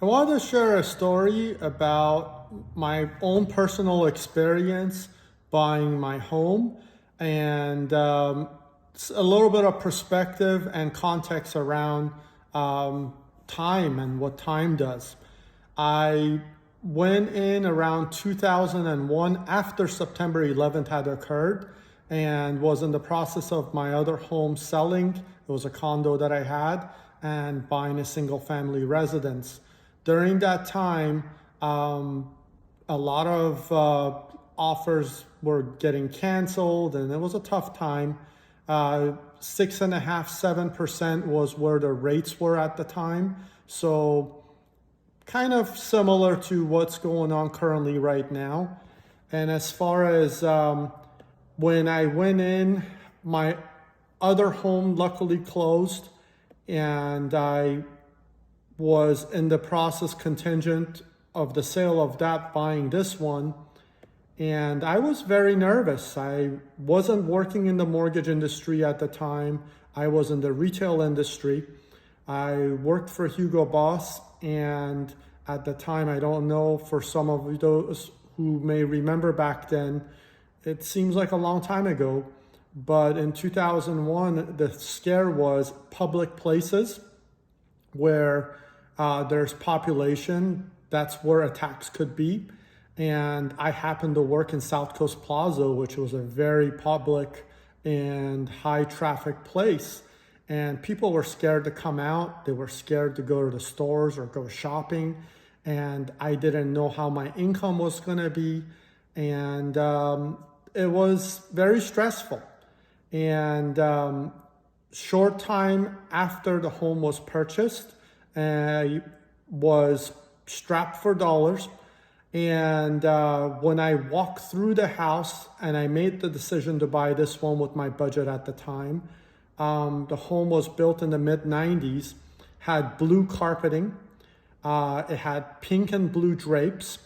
I wanted to share a story about my own personal experience buying my home and a little bit of perspective and context around time and what time does. I went in around 2001 after September 11th had occurred and was in the process of my other home selling. It was a condo that I had and buying a single family residence. During that time, a lot of offers were getting canceled, and it was a tough time. 6.5%, 7% was where the rates were at the time. So kind of similar to what's going on currently right now. And as far as when I went in, my other home luckily closed, and I was in the process contingent of the sale of that, buying this one. And I was very nervous. I wasn't working in the mortgage industry at the time. I was in the retail industry. I worked for Hugo Boss, and at the time, I don't know, for some of those who may remember back then, it seems like a long time ago, but in 2001, the scare was public places where there's population. That's where attacks could be. And I happened to work in South Coast Plaza, which was a very public and high traffic place. And people were scared to come out. They were scared to go to the stores or go shopping. And I didn't know how my income was going to be. And it was very stressful. And short time after the home was purchased, I was strapped for dollars. And when I walked through the house and I made the decision to buy this one with my budget at the time, the home was built in the mid-90s, had blue carpeting, it had pink and blue drapes,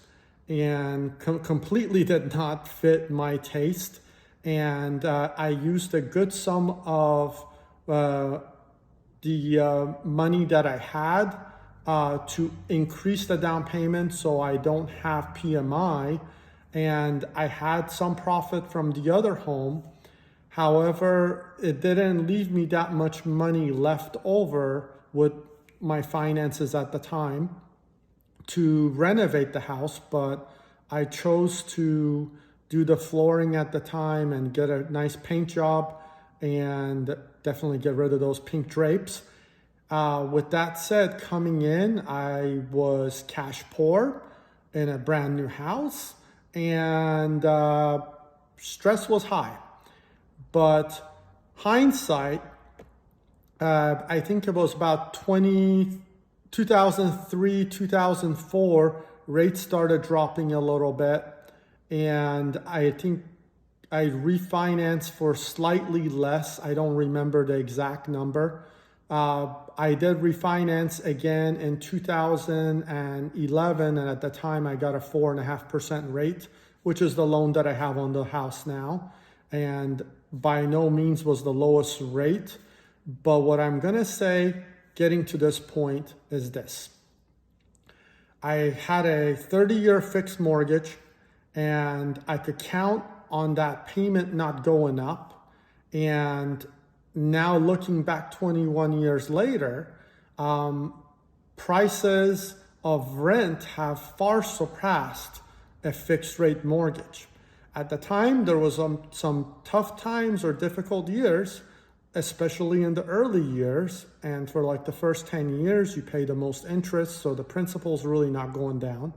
and completely did not fit my taste. And I used a good sum of the money that I had to increase the down payment so I don't have PMI. And I had some profit from the other home. However, it didn't leave me that much money left over with my finances at the time to renovate the house, but I chose to do the flooring at the time and get a nice paint job and definitely get rid of those pink drapes. With that said, coming in, I was cash poor in a brand new house, and stress was high. But hindsight, I think it was about 2003, 2004, rates started dropping a little bit. And I think I refinanced for slightly less. I don't remember the exact number. I did refinance again in 2011, and at the time I got a 4.5% rate, which is the loan that I have on the house now, and by no means was the lowest rate. But what I'm gonna say, getting to this point, is this. I had a 30-year fixed mortgage, and I could count on that payment not going up. And now looking back 21 years later, prices of rent have far surpassed a fixed rate mortgage. At the time, there was some tough times or difficult years, especially in the early years. And for like the first 10 years, you pay the most interest, so the principal's really not going down.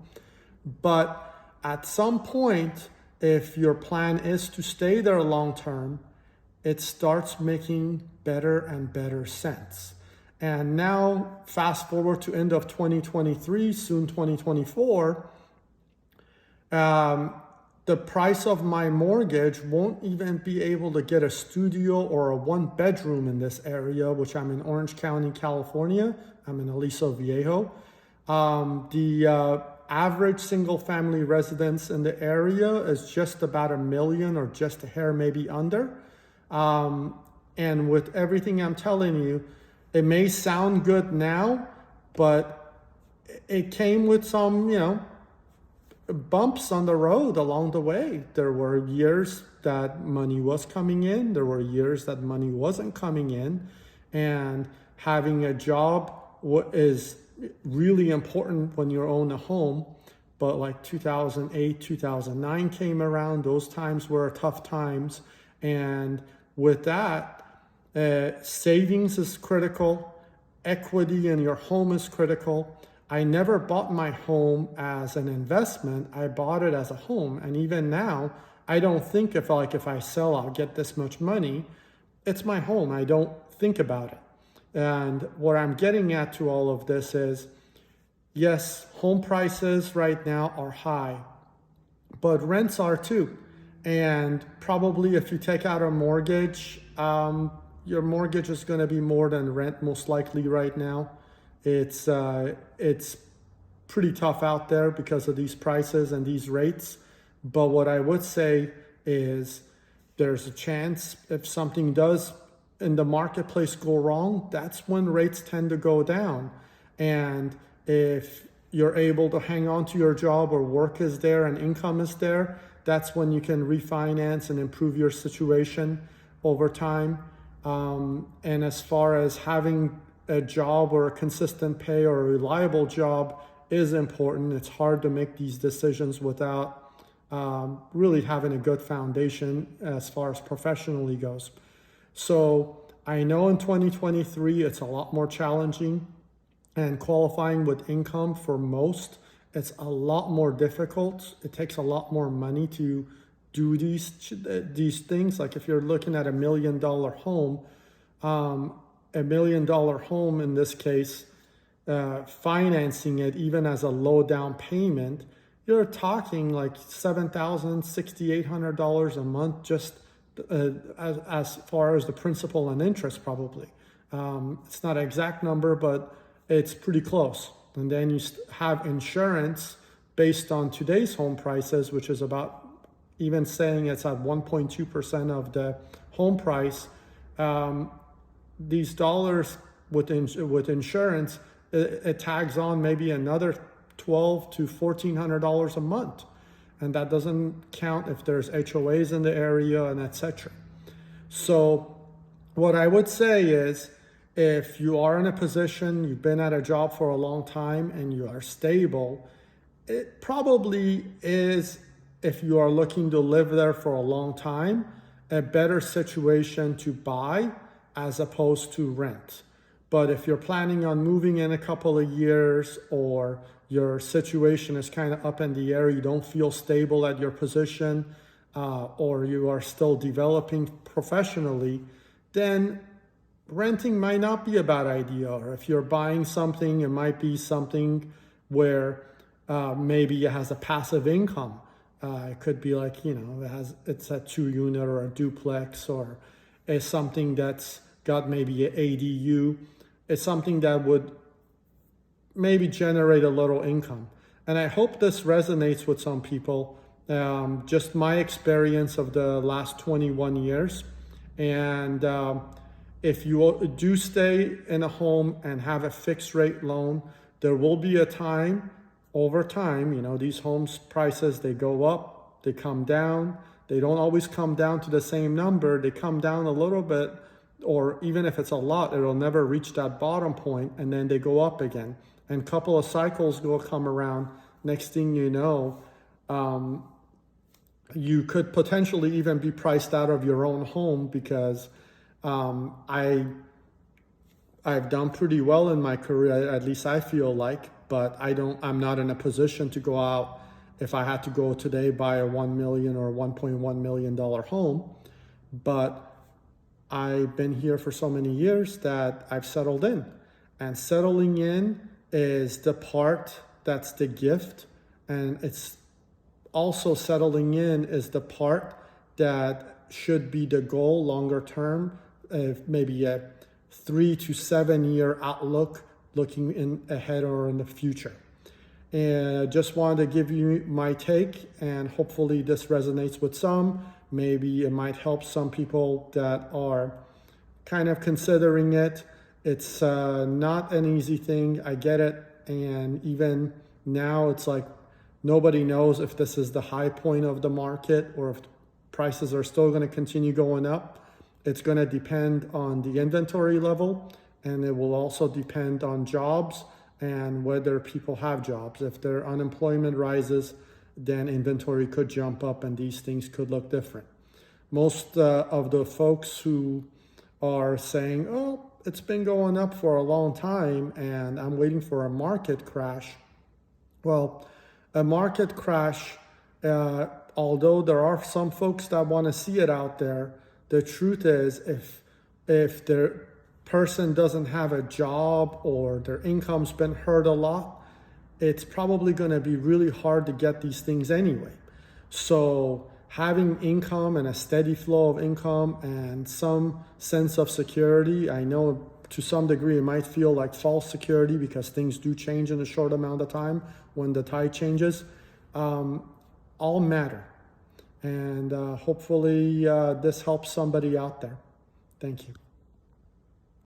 But at some point, if your plan is to stay there long term, it starts making better and better sense. And now, fast forward to end of 2023, soon 2024, the price of my mortgage won't even be able to get a studio or a one bedroom in this area, which I'm in Orange County, California. I'm in Aliso Viejo. The average single family residence in the area is just about $1 million or just a hair maybe under. And with everything I'm telling you, it may sound good now, but it came with some, bumps on the road along the way. There were years that money was coming in, there were years that money wasn't coming in, and having a job is really important when you own a home. But like 2008, 2009 came around, those times were tough times. And with that, savings is critical, equity in your home is critical. I never bought my home as an investment. I bought it as a home. And even now, I don't think if I sell, I'll get this much money. It's my home. I don't think about it. And what I'm getting at to all of this is, yes, home prices right now are high, but rents are too. And probably if you take out a mortgage, your mortgage is going to be more than rent most likely right now. It's pretty tough out there because of these prices and these rates. But what I would say is there's a chance if something does in the marketplace go wrong, that's when rates tend to go down. And if you're able to hang on to your job or work is there and income is there, that's when you can refinance and improve your situation over time. And as far as having a job or a consistent pay or a reliable job is important. It's hard to make these decisions without really having a good foundation as far as professionally goes. So I know in 2023, it's a lot more challenging, and qualifying with income for most, it's a lot more difficult. It takes a lot more money to do these things. Like if you're looking at $1 million home, $1 million home in this case, financing it even as a low down payment, you're talking like $7,000, $6,800 a month just as far as the principal and interest probably. It's not an exact number, but it's pretty close. And then you have insurance based on today's home prices, which is about, even saying it's at 1.2% of the home price. These dollars with insurance, it tags on maybe another $1,200 to $1,400 a month. And that doesn't count if there's HOAs in the area and etc. So what I would say is, if you are in a position, you've been at a job for a long time and you are stable, it probably is, if you are looking to live there for a long time, a better situation to buy as opposed to rent. But if you're planning on moving in a couple of years, or your situation is kind of up in the air, you don't feel stable at your position, or you are still developing professionally, then renting might not be a bad idea. Or if you're buying something, it might be something where maybe it has a passive income. It could be like, it's a 2-unit or a duplex, or it's something that's got maybe an ADU. It's something that would maybe generate a little income. And I hope this resonates with some people. Just my experience of the last 21 years. And if you do stay in a home and have a fixed rate loan, there will be a time, over time, these homes prices, they go up, they come down. They don't always come down to the same number. They come down a little bit, or even if it's a lot, it'll never reach that bottom point, and then they go up again. And a couple of cycles will come around. Next thing you know, you could potentially even be priced out of your own home, because I've done pretty well in my career, at least I feel like, but I'm not in a position to go out, if I had to go today, buy a $1 million or $1.1 million home. But I've been here for so many years that I've settled in. And settling in is the part that's the gift. And it's also, settling in is the part that should be the goal longer term, maybe a 3 to 7 year outlook, looking in ahead or in the future. And I just wanted to give you my take, and hopefully this resonates with some. Maybe it might help some people that are kind of considering it. It's not an easy thing, I get it, And even now, it's like nobody knows if this is the high point of the market or if prices are still going to continue going up. It's going to depend on the inventory level, and it will also depend on jobs and whether people have jobs. If their unemployment rises, then inventory could jump up and these things could look different. Most of the folks who are saying, oh, it's been going up for a long time and I'm waiting for a market crash. Well, a market crash, although there are some folks that want to see it out there, the truth is if the person doesn't have a job or their income's been hurt a lot, it's probably going to be really hard to get these things anyway. So having income and a steady flow of income and some sense of security, I know to some degree it might feel like false security because things do change in a short amount of time when the tide changes, all matter. And hopefully this helps somebody out there. Thank you.